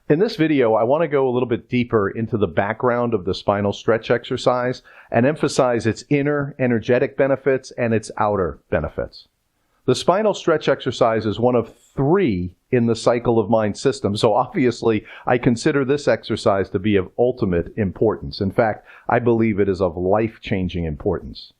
In this video, I want to go a little bit deeper into the background of the spinal stretch exercise and emphasize its inner energetic benefits and its outer benefits. The spinal stretch exercise is one of 3 in the cycle of mind system, so obviously I consider this exercise to be of ultimate importance. In fact, I believe it is of life-changing importance.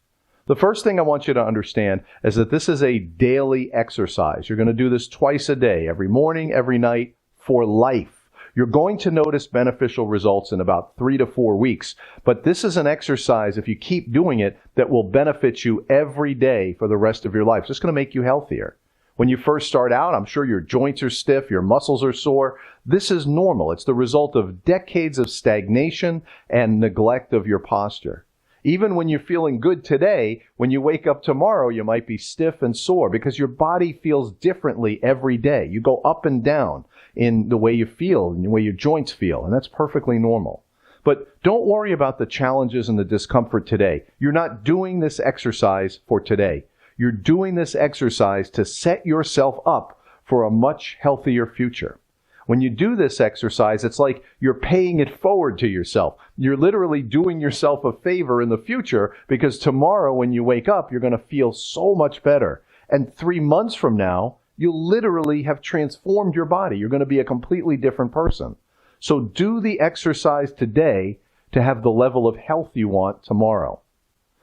The first thing I want you to understand is that this is a daily exercise. You're going to do this twice a day, every morning, every night, for life. You're going to notice beneficial results in about 3 to 4 weeks, but this is an exercise, if you keep doing it, that will benefit you every day for the rest of your life. It's just going to make you healthier. When you first start out, I'm sure your joints are stiff, your muscles are sore. This is normal. It's the result of decades of stagnation and neglect of your posture. Even when you're feeling good today, when you wake up tomorrow, you might be stiff and sore because your body feels differently every day. You go up and down in the way you feel and the way your joints feel, and that's perfectly normal. But don't worry about the challenges and the discomfort today. You're not doing this exercise for today. You're doing this exercise to set yourself up for a much healthier future. When you do this exercise, it's like you're paying it forward to yourself. You're literally doing yourself a favor in the future because tomorrow when you wake up, you're going to feel so much better. And 3 months from now, you'll literally have transformed your body. You're going to be a completely different person. So do the exercise today to have the level of health you want tomorrow.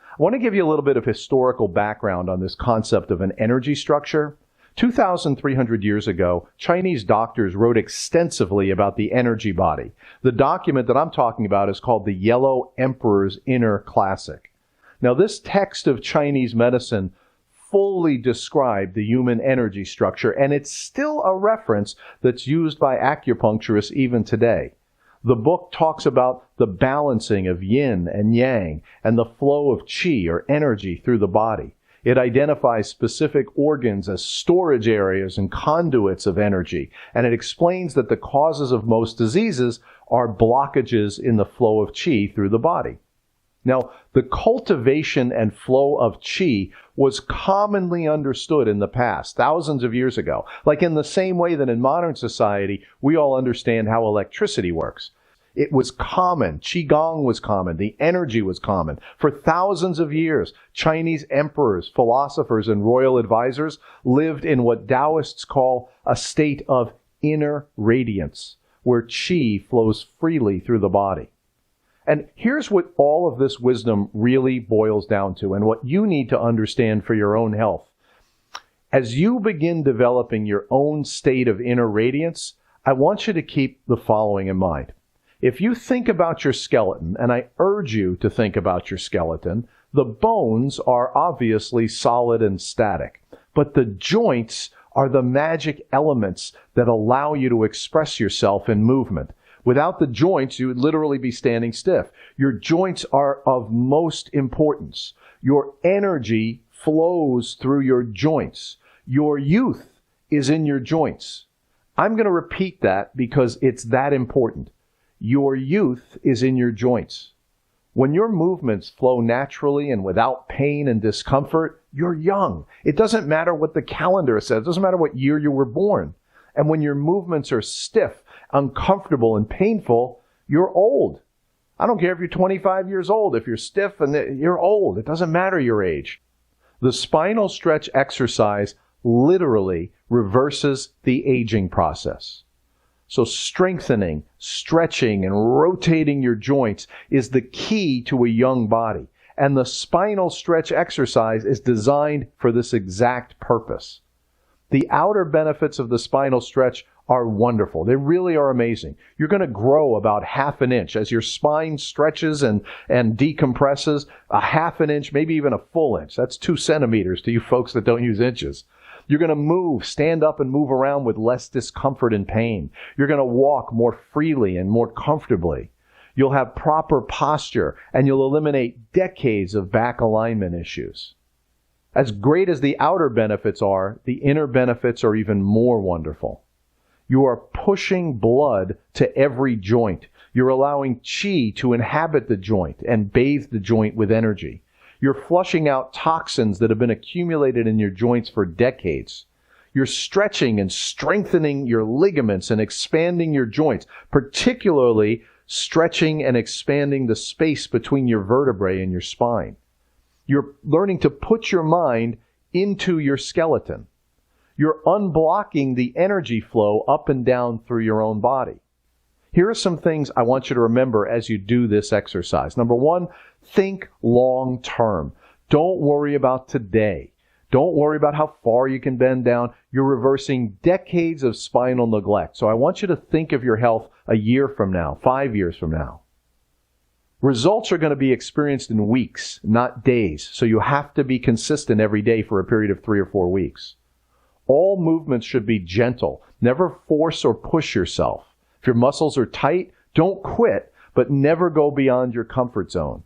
I want to give you a little bit of historical background on this concept of an energy structure. 2,300 years ago, Chinese doctors wrote extensively about the energy body. The document that I'm talking about is called the Yellow Emperor's Inner Classic. Now, this text of Chinese medicine fully described the human energy structure, and it's still a reference that's used by acupuncturists even today. The book talks about the balancing of yin and yang and the flow of qi or energy through the body. It identifies specific organs as storage areas and conduits of energy, and it explains that the causes of most diseases are blockages in the flow of qi through the body. Now, the cultivation and flow of qi was commonly understood in the past, thousands of years ago, like in the same way that in modern society, we all understand how electricity works. It was common. Qigong was common. The energy was common. For thousands of years, Chinese emperors, philosophers, and royal advisors lived in what Taoists call a state of inner radiance, where qi flows freely through the body. And here's what all of this wisdom really boils down to and what you need to understand for your own health. As you begin developing your own state of inner radiance, I want you to keep the following in mind. If you think about your skeleton, and I urge you to think about your skeleton, the bones are obviously solid and static, but the joints are the magic elements that allow you to express yourself in movement. Without the joints, you would literally be standing stiff. Your joints are of most importance. Your energy flows through your joints. Your youth is in your joints. I'm going to repeat that because it's that important. Your youth is in your joints. When your movements flow naturally and without pain and discomfort, you're young. It doesn't matter what the calendar says. It doesn't matter what year you were born. And when your movements are stiff, uncomfortable, and painful, you're old. I don't care if you're 25 years old. If you're stiff and you're old, it doesn't matter your age. The spinal stretch exercise literally reverses the aging process. So strengthening, stretching, and rotating your joints is the key to a young body. And the spinal stretch exercise is designed for this exact purpose. The outer benefits of the spinal stretch are wonderful. They really are amazing. You're going to grow about 1/2 an inch as your spine stretches and decompresses. 1/2 an inch, maybe even a full inch. That's 2 centimeters to you folks that don't use inches. You're going to stand up and move around with less discomfort and pain. You're going to walk more freely and more comfortably. You'll have proper posture, and you'll eliminate decades of back alignment issues. As great as the outer benefits are, the inner benefits are even more wonderful. You are pushing blood to every joint. You're allowing qi to inhabit the joint and bathe the joint with energy. You're flushing out toxins that have been accumulated in your joints for decades. You're stretching and strengthening your ligaments and expanding your joints, particularly stretching and expanding the space between your vertebrae and your spine. You're learning to put your mind into your skeleton. You're unblocking the energy flow up and down through your own body. Here are some things I want you to remember as you do this exercise. Number one, think long term. Don't worry about today. Don't worry about how far you can bend down. You're reversing decades of spinal neglect. So I want you to think of your health a year from now, 5 years from now. Results are going to be experienced in weeks, not days. So you have to be consistent every day for a period of 3 or 4 weeks. All movements should be gentle. Never force or push yourself. If your muscles are tight, don't quit, but never go beyond your comfort zone.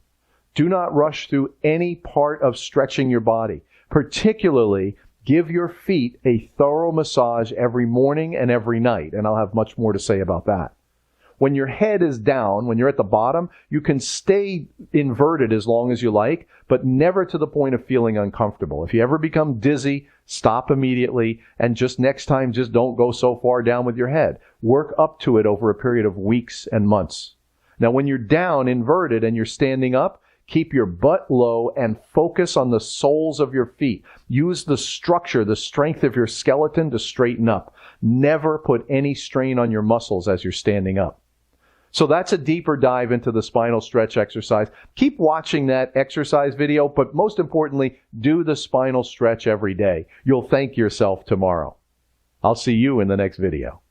Do not rush through any part of stretching your body. Particularly, give your feet a thorough massage every morning and every night, and I'll have much more to say about that. When your head is down, when you're at the bottom, you can stay inverted as long as you like, but never to the point of feeling uncomfortable. If you ever become dizzy, stop immediately, and just next time, just don't go so far down with your head. Work up to it over a period of weeks and months. Now, when you're down, inverted, and you're standing up, keep your butt low and focus on the soles of your feet. Use the structure, the strength of your skeleton to straighten up. Never put any strain on your muscles as you're standing up. So that's a deeper dive into the spinal stretch exercise. Keep watching that exercise video, but most importantly, do the spinal stretch every day. You'll thank yourself tomorrow. I'll see you in the next video.